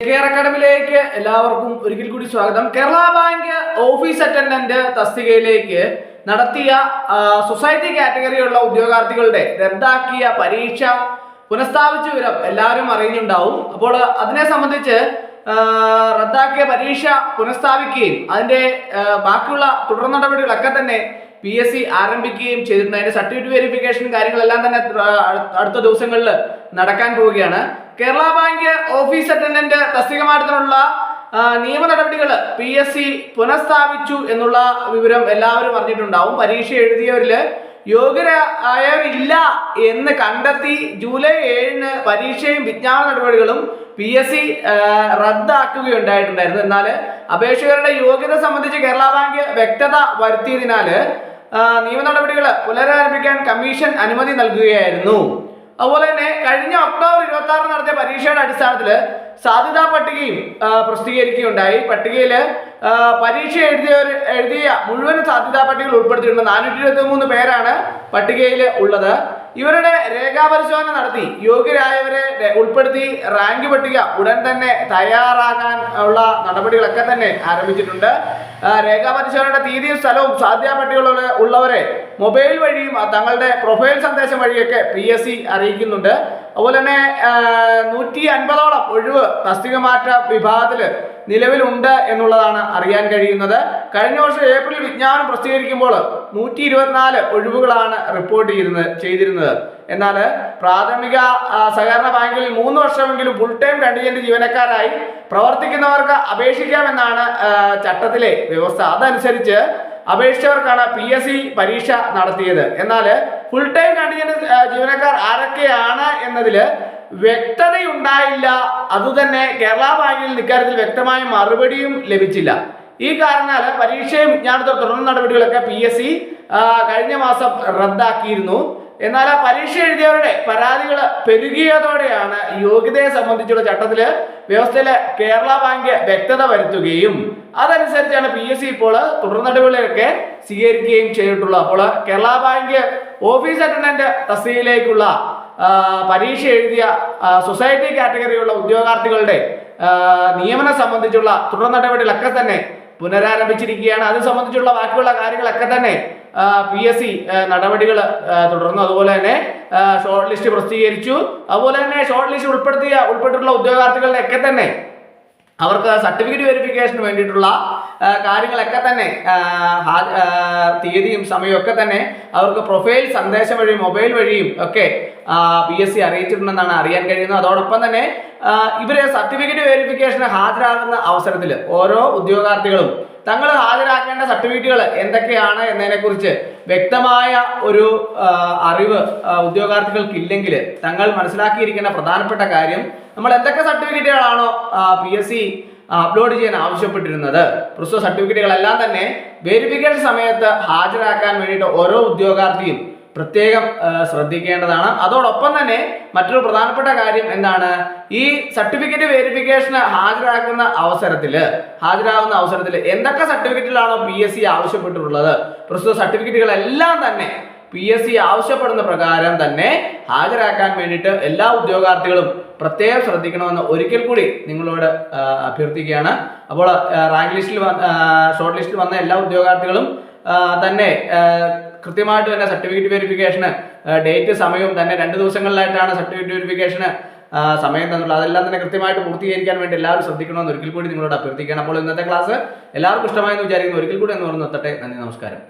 Care അക്കാഡമിയിലേക്ക് എല്ലാവർക്കും ഒരിക്കൽ കൂടി സ്വാഗതം. കേരള ബാങ്ക് ഓഫീസ് അറ്റൻഡന്റ് തസ്തികയിലേക്ക് നടത്തിയ സൊസൈറ്റി കാറ്റഗറിയുള്ള ഉദ്യോഗാർത്ഥികളുടെ റദ്ദാക്കിയ പരീക്ഷ പുനഃസ്ഥാപിച്ച വിവരം എല്ലാവരും അറിയുന്നുണ്ടാവും. അപ്പോൾ അതിനെ സംബന്ധിച്ച് റദ്ദാക്കിയ പരീക്ഷ പുനഃസ്ഥാപിക്കുകയും അതിന്റെ ബാക്കിയുള്ള തുടർ നടപടികളൊക്കെ തന്നെ PSC ആരംഭിക്കുകയും ചെയ്തിട്ടുണ്ട്. അതിന്റെ സർട്ടിഫിക്കറ്റ് വെരിഫിക്കേഷൻ കാര്യങ്ങളെല്ലാം തന്നെ അടുത്ത ദിവസങ്ങളിൽ നടക്കാൻ പോവുകയാണ്. കേരള ബാങ്ക് ഓഫീസ് അറ്റൻഡന്റ് തസ്തിക മാറ്റത്തിനുള്ള നിയമ നടപടികൾ PSC പുനഃസ്ഥാപിച്ചു എന്നുള്ള വിവരം എല്ലാവരും അറിഞ്ഞിട്ടുണ്ടാവും. പരീക്ഷ എഴുതിയവരില് യോഗ്യരായവരില്ല എന്ന് കണ്ടെത്തി ജൂലൈ 7-ന് പരീക്ഷയും വിജ്ഞാപന നടപടികളും PSC റദ്ദാക്കുകയുണ്ടായിട്ടുണ്ടായിരുന്നു. എന്നാൽ അപേക്ഷകരുടെ യോഗ്യത സംബന്ധിച്ച് കേരള ബാങ്ക് വ്യക്തത വരുത്തിയതിനാൽ നിയമ നടപടികൾ പുനരാരംഭിക്കാൻ കമ്മീഷൻ അനുമതി നൽകുകയായിരുന്നു. അതുപോലെ തന്നെ കഴിഞ്ഞ ഒക്ടോബർ 26 നടത്തിയ പരീക്ഷയുടെ അടിസ്ഥാനത്തിൽ സാധ്യതാ പട്ടികയും പ്രസിദ്ധീകരിക്കുകയുണ്ടായി. പട്ടികയിൽ പരീക്ഷ എഴുതിയ മുഴുവൻ സാധ്യതാ പട്ടികകൾ ഉൾപ്പെടുത്തിയിട്ടുണ്ട്. 423 പേരാണ് പട്ടികയിൽ ഉള്ളത്. ഇവരുടെ രേഖാപരിശോധന നടത്തി യോഗ്യരായവരെ ഉൾപ്പെടുത്തി റാങ്ക് പട്ടിക ഉടൻ തന്നെ തയ്യാറാക്കാൻ ഉള്ള നടപടികളൊക്കെ തന്നെ ആരംഭിച്ചിട്ടുണ്ട്. രേഖാപരിശോധനയുടെ തീയതിയും സ്ഥലവും സാധ്യതാ പട്ടികകൾ ഉള്ളവരെ മൊബൈൽ വഴിയും തങ്ങളുടെ പ്രൊഫൈൽ സന്ദേശം വഴിയൊക്കെ PSC അറിയിക്കുന്നുണ്ട്. അതുപോലെ തന്നെ 150ഓളം ഒഴിവ് തസ്തിക മാറ്റ വിഭാഗത്തിൽ നിലവിലുണ്ട് എന്നുള്ളതാണ് അറിയാൻ കഴിയുന്നത്. കഴിഞ്ഞ വർഷം ഏപ്രിൽ വിജ്ഞാപനം പ്രസിദ്ധീകരിക്കുമ്പോൾ 124 ഒഴിവുകളാണ് റിപ്പോർട്ട് ചെയ്തിരുന്നത്. എന്നാൽ പ്രാഥമിക സഹകരണ ബാങ്കുകളിൽ 3 വർഷമെങ്കിലും ഫുൾ ടൈം കണ്ടിജന്റ് ജീവനക്കാരായി പ്രവർത്തിക്കുന്നവർക്ക് അപേക്ഷിക്കാമെന്നാണ് ചട്ടത്തിലെ വ്യവസ്ഥ. അതനുസരിച്ച് അപേക്ഷിച്ചവർക്കാണ് PSC പരീക്ഷ നടത്തിയത്. എന്നാൽ ഫുൾ ടൈം കണ്ടിജന്റ് ജീവനക്കാർ ആരൊക്കെയാണ് എന്നതിൽ വ്യക്തതയുണ്ടായില്ല. അതുതന്നെ കേരള ബാങ്കിൽ ഇക്കാര്യത്തിൽ വ്യക്തമായ മറുപടിയും ലഭിച്ചില്ല. ഈ കാരണാൽ പരീക്ഷയും വിജ്ഞാപനത്തിൽ തുടർ നടപടികളൊക്കെ PSC കഴിഞ്ഞ മാസം റദ്ദാക്കിയിരുന്നു. എന്നാൽ പരീക്ഷ എഴുതിയവരുടെ പരാതികൾ പെരുകിയതോടെയാണ് യോഗ്യതയെ സംബന്ധിച്ചുള്ള ചട്ടത്തില് വ്യവസ്ഥയിലെ കേരള ബാങ്ക് വ്യക്തത വരുത്തുകയും അതനുസരിച്ചാണ് PSC ഇപ്പോൾ തുടർ നടപടികളൊക്കെ സ്വീകരിക്കുകയും ചെയ്തിട്ടുള്ളത്. അപ്പോൾ കേരള ബാങ്ക് ഓഫീസ് അറ്റൻഡന്റ് തസ്തികയിലേക്കുള്ള പരീക്ഷ എഴുതിയ സൊസൈറ്റി കാറ്റഗറിയുള്ള ഉദ്യോഗാർത്ഥികളുടെ നിയമനം സംബന്ധിച്ചുള്ള തുടർ നടപടികളൊക്കെ തന്നെ പുനരാരംഭിച്ചിരിക്കുകയാണ്. അത് സംബന്ധിച്ചുള്ള ബാക്കിയുള്ള കാര്യങ്ങളൊക്കെ തന്നെ PSC നടപടികൾ തുടർന്നു. അതുപോലെ തന്നെ ഷോർട്ട് ലിസ്റ്റ് പ്രസിദ്ധീകരിച്ചു. അതുപോലെ തന്നെ ഷോർട്ട് ലിസ്റ്റ് ഉൾപ്പെട്ടിട്ടുള്ള ഉദ്യോഗാർത്ഥികളുടെ ഒക്കെ തന്നെ അവർക്ക് സർട്ടിഫിക്കറ്റ് വെരിഫിക്കേഷന് വേണ്ടിയിട്ടുള്ള കാര്യങ്ങളൊക്കെ തന്നെ തീയതിയും സമയവും ഒക്കെ തന്നെ അവർക്ക് പ്രൊഫൈൽ സന്ദേശം വഴിയും മൊബൈൽ വഴിയും ഒക്കെ PSC അറിയിച്ചിട്ടുണ്ടെന്നാണ് അറിയാൻ കഴിയുന്നത്. അതോടൊപ്പം തന്നെ ഇവരെ സർട്ടിഫിക്കറ്റ് വെരിഫിക്കേഷന് ഹാജരാകുന്ന അവസരത്തിൽ ഓരോ ഉദ്യോഗാർത്ഥികളും തങ്ങൾ ഹാജരാക്കേണ്ട സർട്ടിഫിക്കറ്റുകൾ എന്തൊക്കെയാണ് എന്നതിനെക്കുറിച്ച് വ്യക്തമായ ഒരു അറിവ് ഉദ്യോഗാർത്ഥികൾക്കില്ലെങ്കിൽ തങ്ങൾ മനസ്സിലാക്കിയിരിക്കേണ്ട പ്രധാനപ്പെട്ട കാര്യം നമ്മൾ എന്തൊക്കെ സർട്ടിഫിക്കറ്റുകളാണോ PSC അപ്ലോഡ് ചെയ്യാൻ ആവശ്യപ്പെട്ടിരുന്നത് പ്രസ്തുത സർട്ടിഫിക്കറ്റുകളെല്ലാം തന്നെ വെരിഫിക്കേഷൻ സമയത്ത് ഹാജരാക്കാൻ വേണ്ടിയിട്ട് ഓരോ ഉദ്യോഗാർത്ഥിയും പ്രത്യേകം ശ്രദ്ധിക്കേണ്ടതാണ്. അതോടൊപ്പം തന്നെ മറ്റൊരു പ്രധാനപ്പെട്ട കാര്യം എന്താണ്, ഈ സർട്ടിഫിക്കറ്റ് വെരിഫിക്കേഷന് ഹാജരാകുന്ന അവസരത്തിൽ എന്തൊക്കെ സർട്ടിഫിക്കറ്റുകളാണോ PSC ആവശ്യപ്പെട്ടിട്ടുള്ളത് പ്രസ്തുത സർട്ടിഫിക്കറ്റുകളെല്ലാം തന്നെ PSC ആവശ്യപ്പെടുന്ന പ്രകാരം തന്നെ ഹാജരാക്കാൻ വേണ്ടിയിട്ട് എല്ലാ ഉദ്യോഗാർത്ഥികളും പ്രത്യേകം ശ്രദ്ധിക്കണമെന്ന് ഒരിക്കൽ കൂടി നിങ്ങളോട് അഭ്യർത്ഥിക്കുകയാണ്. അപ്പോൾ റാങ്ക് ലിസ്റ്റിൽ ഷോർട്ട് ലിസ്റ്റിൽ വന്ന എല്ലാ ഉദ്യോഗാർത്ഥികളും തന്നെ കൃത്യമായിട്ട് തന്നെ സർട്ടിഫിക്കറ്റ് വെരിഫിക്കേഷന് ഡേറ്റ് സമയവും തന്നെ 2 ദിവസങ്ങളിലായിട്ടാണ് സർട്ടിഫിക്കറ്റ് വെരിഫിക്കേഷന് സമയം തന്നുള്ളത്. അതെല്ലാം തന്നെ കൃത്യമായിട്ട് പൂർത്തീകരിക്കാൻ വേണ്ടി എല്ലാവരും ശ്രദ്ധിക്കണമെന്ന് ഒരിക്കൽ കൂടി നിങ്ങളോട് അഭ്യർത്ഥിക്കുകയാണ്. അപ്പോൾ ഇന്നത്തെ ക്ലാസ് എല്ലാവർക്കും ഇഷ്ടമായെന്ന് വിചാരിക്കുന്നു. ഒരിക്കൽ കൂടി എന്ന് പറഞ്ഞു നിർത്തട്ടെ. നന്ദി, നമസ്കാരം.